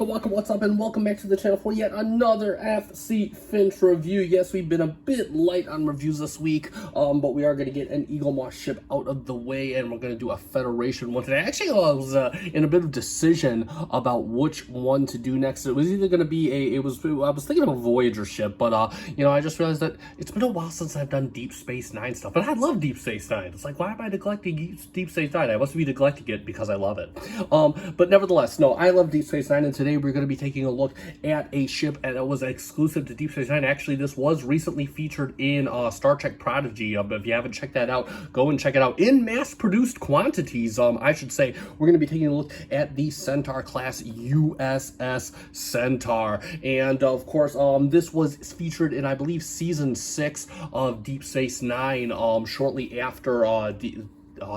what's up, and welcome back to the channel for yet another FC Finch review. Yes, we've been a bit light on reviews this week, but we are going to get an Eaglemoss ship out of the way, and we're going to do a Federation one today. Actually, I was in a bit of decision about which one to do next. It was either going to be I was thinking of a Voyager ship, but I just realized that it's been a while since I've done Deep Space Nine stuff, and I love Deep Space Nine. It's like, why am I neglecting Deep Space Nine? I must be neglecting it because I love it. But nevertheless, no, I love Deep Space Nine, and today we're going to be taking a look at a ship that was exclusive to Deep Space Nine. Actually, this was recently featured in Star Trek Prodigy. If you haven't checked that out, go and check it out in mass-produced quantities. I should say we're going to be taking a look at the Centaur class U.S.S. Centaur, and of course, this was featured in, I believe, season 6 of Deep Space Nine. Shortly after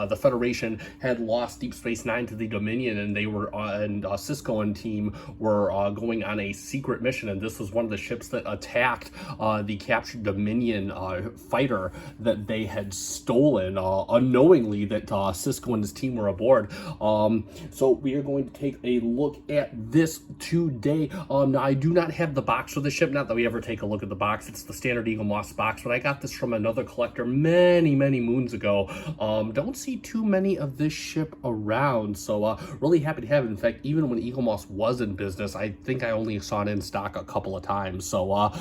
the Federation had lost Deep Space Nine to the Dominion, and they were and Cisco and team were going on a secret mission, and this was one of the ships that attacked the captured Dominion fighter that they had stolen unknowingly, that Cisco and his team were aboard. So we are going to take a look at this today. Now, I do not have the box for the ship, not that we ever take a look at the box. It's the standard Eaglemoss box, but I got this from another collector many moons ago. Don't see too many of this ship around, so really happy to have it. In fact, even when Eaglemoss was in business, I think I only saw it in stock a couple of times. So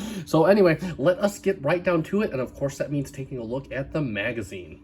anyway, let us get right down to it, and of course that means taking a look at the magazine.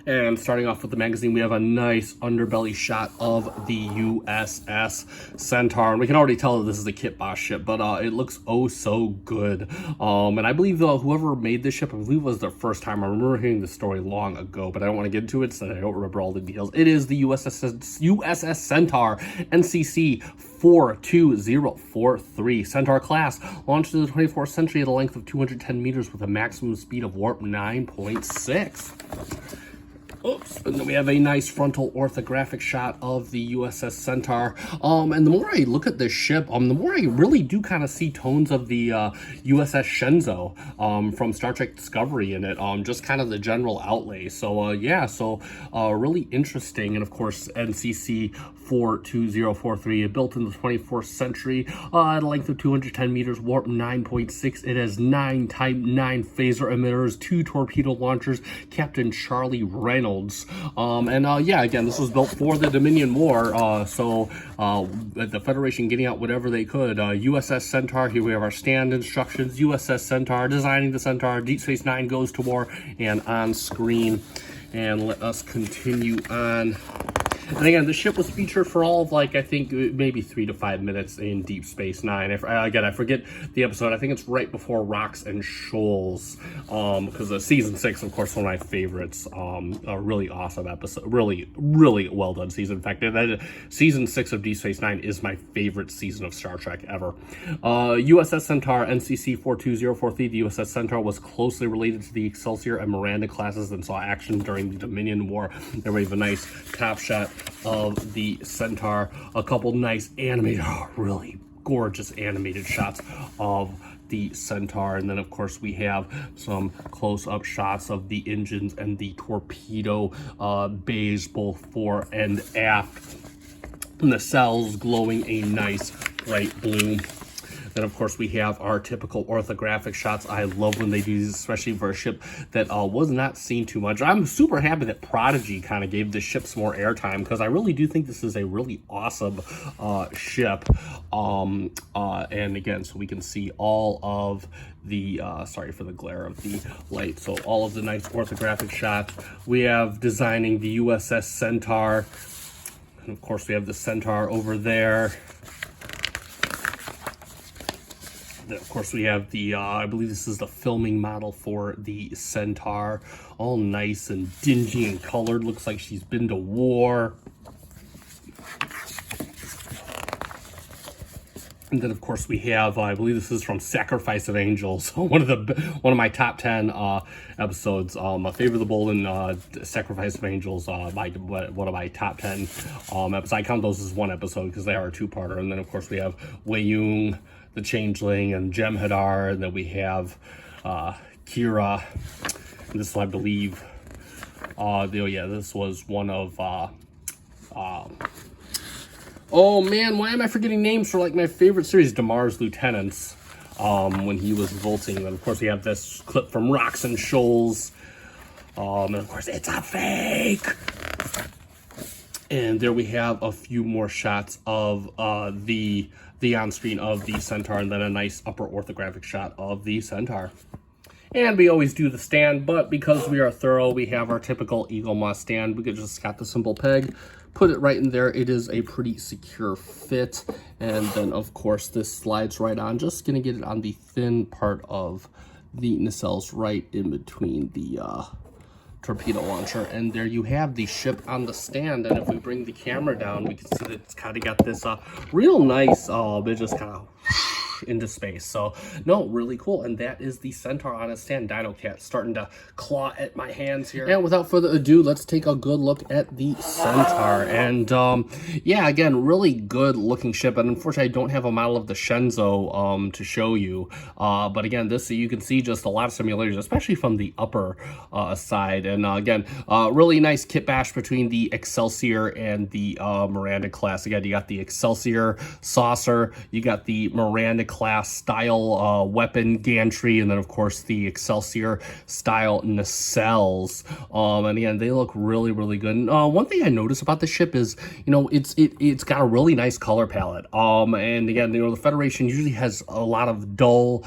And starting off with the magazine, we have a nice underbelly shot of the U.S.S. Centaur. And we can already tell that this is a kit boss ship, but it looks oh so good. And I believe whoever made this ship, I believe it was their first time. I remember hearing this story long ago, but I don't want to get into it, so I don't remember all the details. It is the U.S.S. Centaur NCC 42043. Centaur class, launched in the 24th century at a length of 210 meters with a maximum speed of warp 9.6. Oops, and then we have a nice frontal orthographic shot of the U.S.S. Centaur. And the more I look at this ship, the more I really do kind of see tones of the U.S.S. Shenzhou from Star Trek Discovery in it, just kind of the general outlay. So, yeah, really interesting. And, of course, NCC 42043, built in the 24th century at a length of 210 meters, warp 9.6. It has 9 Type 9 phaser emitters, 2 torpedo launchers, Captain Charlie Reynolds. Yeah, again, this was built for the Dominion War, the Federation getting out whatever they could. U.S.S. Centaur, here we have our stand instructions. U.S.S. Centaur, designing the Centaur, Deep Space Nine goes to war, and on screen. And let us continue on. And again, the ship was featured for all of, like, I think maybe 3 to 5 minutes in Deep Space Nine. Again, I forget the episode. I think it's right before Rocks and Shoals, because season 6, of course, one of my favorites. A really awesome episode. Really well done season. In fact, season 6 of Deep Space Nine is my favorite season of Star Trek ever. U.S.S. Centaur NCC 42043. The U.S.S. Centaur was closely related to the Excelsior and Miranda classes and saw action during the Dominion War. There we have a nice top shot of the Centaur, a couple nice animated, really gorgeous animated shots of the Centaur, and then of course we have some close-up shots of the engines and the torpedo bays, both fore and aft, and the cells glowing a nice bright blue. Then, of course, we have our typical orthographic shots. I love when they do these, especially for a ship that was not seen too much. I'm super happy that Prodigy kind of gave this ship some more airtime, because I really do think this is a really awesome ship. And again, so we can see all of the, sorry for the glare of the light. So all of the nice orthographic shots. We have designing the U.S.S. Centaur. And, of course, we have the Centaur over there. Of course, we have the, I believe this is the filming model for the Centaur. All nice and dingy and colored. Looks like she's been to war. And then, of course, we have, I believe this is from Sacrifice of Angels, one of my top 10 episodes. My favorite of the Bolden, Sacrifice of Angels, one of my top 10 episodes. I count those as one episode because they are a two-parter. And then, of course, we have Wei Yung, the Changeling, and Jem'Hadar, and then we have Kira. And this, I believe, this was one of Oh man, why am I forgetting names for like my favorite series, Damar's Lieutenants? When he was vaulting. And of course we have this clip from Rocks and Shoals. And of course it's a fake. And there we have a few more shots of the on screen of the Centaur, and then a nice upper orthographic shot of the Centaur. And we always do the stand, but because we are thorough, we have our typical Eaglemoss stand. We could just got the simple peg, put it right in there. It is a pretty secure fit. And then, of course, this slides right on. Just going to get it on the thin part of the nacelles right in between the torpedo launcher. And there you have the ship on the stand. And if we bring the camera down, we can see that it's kind of got this real nice, it just kind of into space. So no, really cool. And that is the Centaur on a stand. Dino Cat starting to claw at my hands here. And without further ado, let's take a good look at the Centaur. And yeah, again, really good looking ship. And unfortunately, I don't have a model of the Shenzhou to show you. But again, this, you can see just a lot of similarities, especially from the upper side. And again, really nice kit bash between the Excelsior and the Miranda class. Again, you got the Excelsior saucer, you got the Miranda class style weapon gantry, and then of course the Excelsior style nacelles. And again, they look really, really good. And one thing I noticed about the ship is, you know, it's got a really nice color palette. And again, you know, the Federation usually has a lot of dull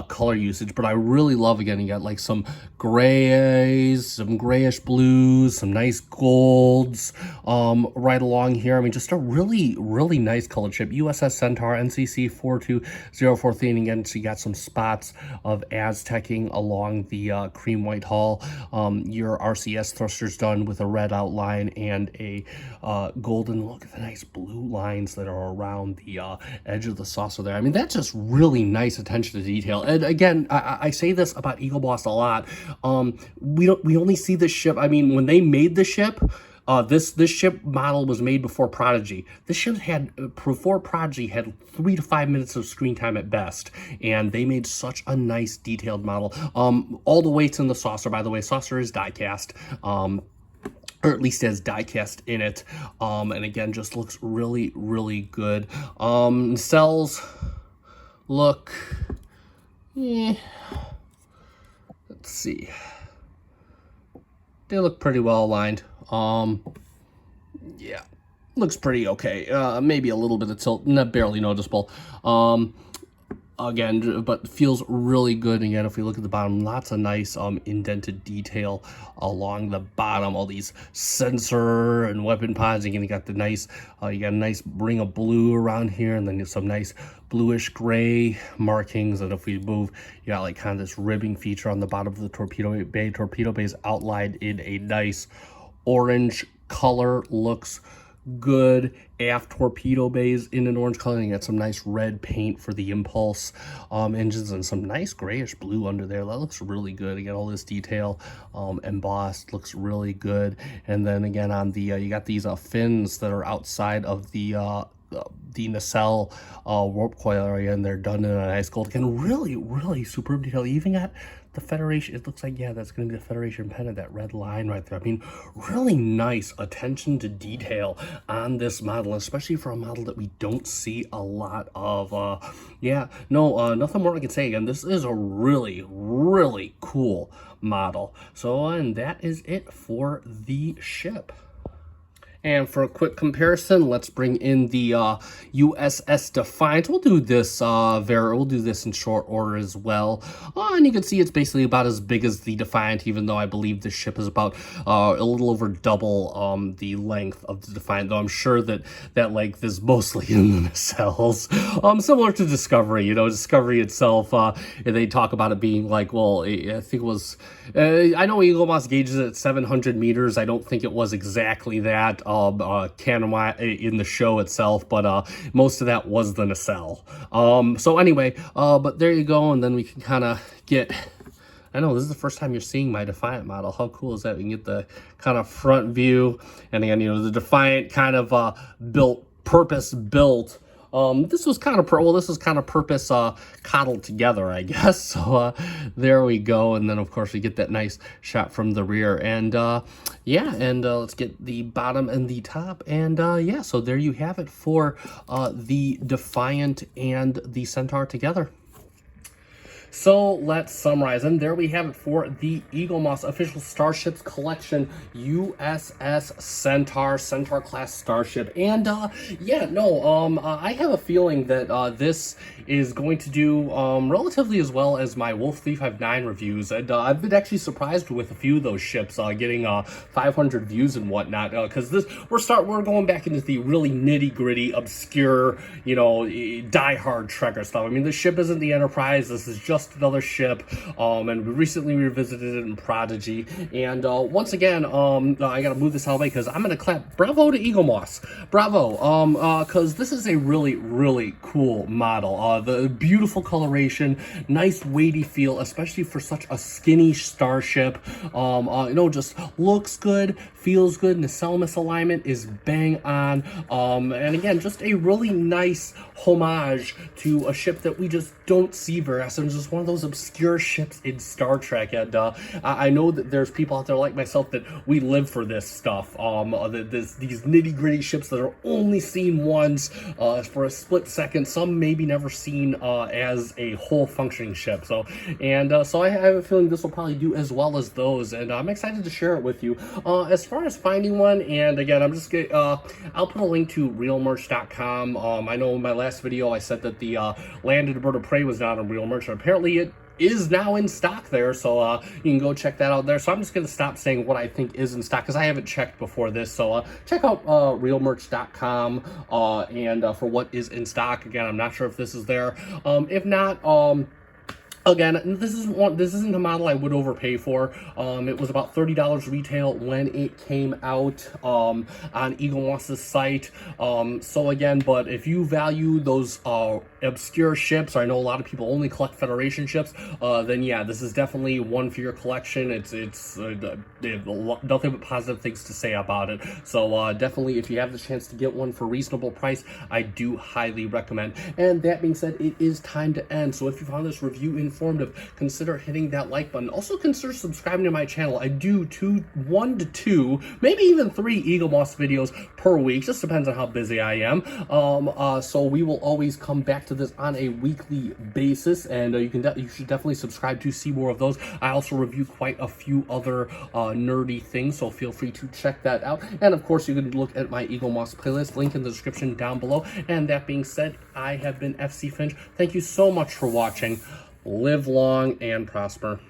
color usage, but I really love, again, you got like some grays, some grayish blues, some nice golds right along here. I mean, just a really, really nice colored ship. U.S.S. Centaur, NCC 42043, and again, so you got some spots of Aztecing along the cream white hull. Your RCS thrusters done with a red outline and a golden. Look at the nice blue lines that are around the edge of the saucer there. I mean, that's just really nice attention to detail. And again, I say this about Eaglemoss a lot. We only see this ship. I mean, when they made the ship, this ship model was made before Prodigy. This ship had, before Prodigy, had 3 to 5 minutes of screen time at best, and they made such a nice detailed model. All the weights in the saucer, by the way, saucer is die-cast, or at least has die-cast in it, and again, just looks really, really good. Cells look, let's see, they look pretty well aligned. Yeah, looks pretty okay. Maybe a little bit of tilt, not barely noticeable. Again, but feels really good. Again, if we look at the bottom, lots of nice indented detail along the bottom. All these sensor and weapon pods. Again, you got the nice, you got a nice ring of blue around here, and then some nice bluish gray markings. And if we move, you got like kind of this ribbing feature on the bottom of the torpedo bay. Torpedo bay is outlined in a nice orange color, looks good. Aft torpedo bays in an orange color, and you got some nice red paint for the impulse engines, and some nice grayish blue under there. That looks really good. You got all this detail embossed, looks really good. And then again on the you got these fins that are outside of the nacelle warp coil area, and they're done in a nice gold. Again, really, really superb detail. You even got the Federation, it looks like, yeah, that's going to be the Federation pennant, that red line right there. I mean, really nice attention to detail on this model, especially for a model that we don't see a lot of. Yeah, no, nothing more I can say. Again, this is a really, really cool model. So, and that is it for the ship. And for a quick comparison, let's bring in the U.S.S. Defiant. We'll do this we'll do this in short order as well. And you can see it's basically about as big as the Defiant, even though I believe this ship is about a little over double the length of the Defiant. Though I'm sure that that length is mostly in the nacelles. Similar to Discovery, you know, Discovery itself. They talk about it being like, well, I think it was. I know Eaglemoss gauges it at 700 meters. I don't think it was exactly that. In the show itself, but most of that was the nacelle. So anyway, but there you go, and then we can kind of get, I know this is the first time you're seeing my Defiant model. How cool is that? We can get the kind of front view, and again, you know, the Defiant kind of purpose built This was kind of this is kind of purpose coddled together, I guess. So there we go. And then of course we get that nice shot from the rear. And yeah, and let's get the bottom and the top. And yeah, so there you have it for the Defiant and the Centaur together. So let's summarize, and there we have it for the Eaglemoss official Starships collection, U.S.S. Centaur class starship. And yeah, no, I have a feeling that this is going to do relatively as well as my Wolf 359 reviews. And I've been actually surprised with a few of those ships getting 500 views and whatnot, because we're going back into the really nitty gritty, obscure, you know, die-hard Trekker stuff. I mean, this ship isn't the Enterprise. This is just another ship, and we recently revisited it in Prodigy. And once again, I gotta move this out of the way because I'm gonna clap bravo to Eaglemoss. Bravo, because this is a really cool model. The beautiful coloration, nice weighty feel, especially for such a skinny starship. You know, just looks good, feels good. Nacelle misalignment is bang on. And again, just a really nice homage to a ship that we just don't see very often. It's just one of those obscure ships in Star Trek. And I know that there's people out there like myself that we live for this stuff. These nitty gritty ships that are only seen once for a split second, some maybe never seen as a whole functioning ship. So I have a feeling this will probably do as well as those, and I'm excited to share it with you. As far as finding one, and again, I'm just gonna, I'll put a link to realmerch.com. I know in my last video I said that the Landed Bird of Prey was not on Real Merch, and apparently it is now in stock there, so you can go check that out there. So I'm just gonna stop saying what I think is in stock because I haven't checked before this. So check out realmerch.com and for what is in stock. Again, I'm not sure if this is there. If not, again, this isn't a model I would overpay for. It was about $30 retail when it came out on Eaglemoss's site. So again, but if you value those obscure ships, or I know a lot of people only collect Federation ships, then yeah, this is definitely one for your collection. It's nothing but positive things to say about it. So definitely, if you have the chance to get one for a reasonable price, I do highly recommend. And that being said, it is time to end. So if you found this review informative, consider hitting that like button. Also consider subscribing to my channel. I do 1 to 2, maybe even 3 Eaglemoss videos per week. Just depends on how busy I am. So we will always come back to this on a weekly basis, and you should definitely subscribe to see more of those. I also review quite a few other nerdy things, so feel free to check that out. And of course, you can look at my Eaglemoss playlist, link in the description down below. And that being said, I have been FC Finch. Thank you so much for watching. Live long and prosper.